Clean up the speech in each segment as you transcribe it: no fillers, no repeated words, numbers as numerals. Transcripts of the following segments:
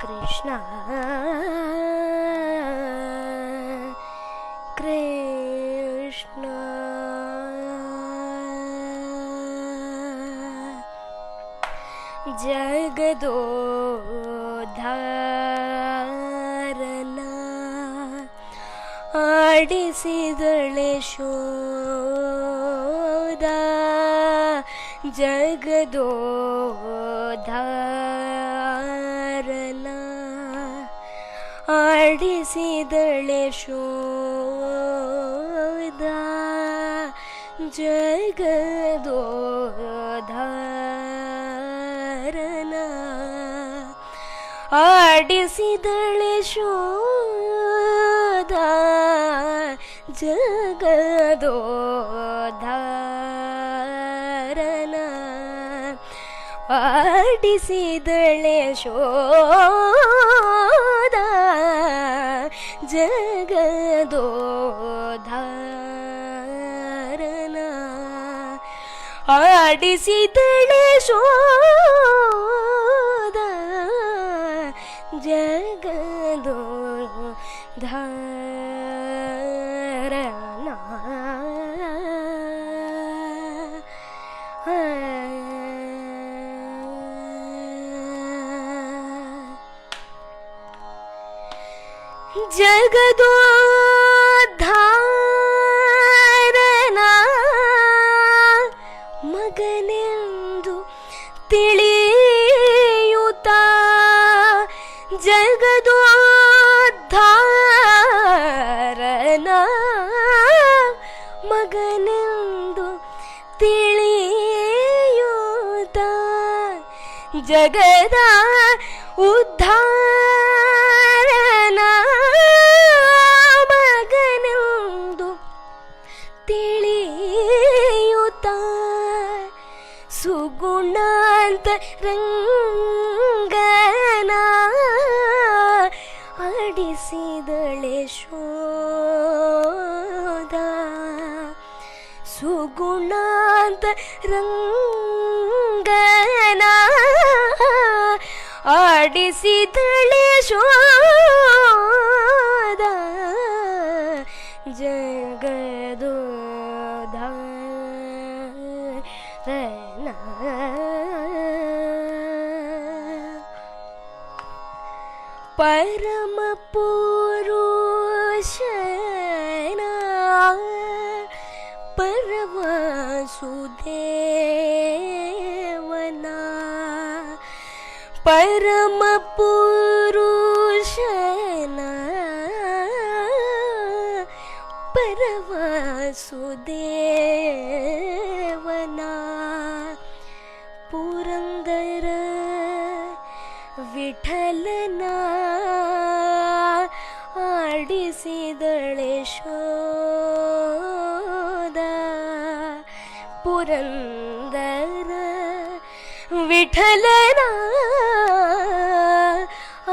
ಕೃಷ್ಣ ಕೃಷ್ಣ ಜಗದೋದ್ಧಾರನ ಆಡಿಸಿದಳೆ ಶೋಧ ಜಗದೋದ್ಧಾರನ ಆಡಿಸಿದಳೆ ಶೋಧ ಜಗದೋದ್ಧಾರನ ಆಡಿಸಿದಳೆ ಶೋಧ ಜಗದೋದ್ಧಾರನ ಆಡಿಸಿದಳೆ ಶೋಧ ಜಗದೋದ್ಧಾರನ ಆಡಿಸಿದಳೆ ಶೋಧ ಜಗದೋದ್ಧಾರನ ಜಗದೋದ್ಧಾರನ ಮಗನೆಂದು ತಿಳಿಯುತ್ತ ಜಗದೋದ್ಧಾರನ ಮಗನೆಂದು ತಿಳಿಯುತ್ತ ಜಗದ ಉದ್ಧಾರನ ಮಗನೆಂದು ತಿಳಿಯುತ್ತ ಸುಗುಣಾಂತ ರಂಗನ ಆಡಿಸಿದಳೆ ಶೋಧ ಸುಗುಣಾಂತ ರಂಗನ ಆಡಿಸಿದಳೆ ಶೋಧ ಜಗದೋದ್ಧಾರನ ಪರಮ ಪುರುಷನ ಪರವಾಸುದೇವನ ಪರಮ ಪುರುಷನ ಪರವಾಸುದೇವನ ಪುರಂದರ ವಿಠಲನ ಆಡಿಸಿದಳೆ ಶೋಧ ಪುರಂದರ ವಿಠಲನ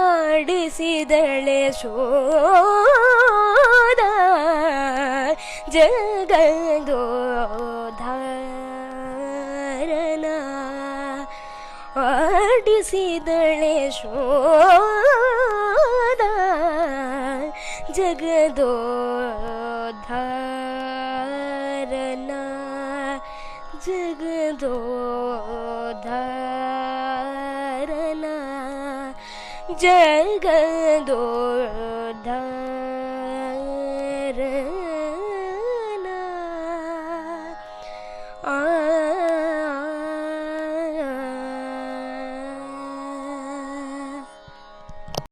ಆಡಿಸಿದಳೆ ಶೋಧ ಜಗದೋದ್ಧಾರನ ಆಡಿಸಿದಳೆ ಶೋಧ ಜಗದೋದ್ಧಾರನ ಜಗದೋದ್ಧಾರನ ಜಗದೋದ್ಧಾರನ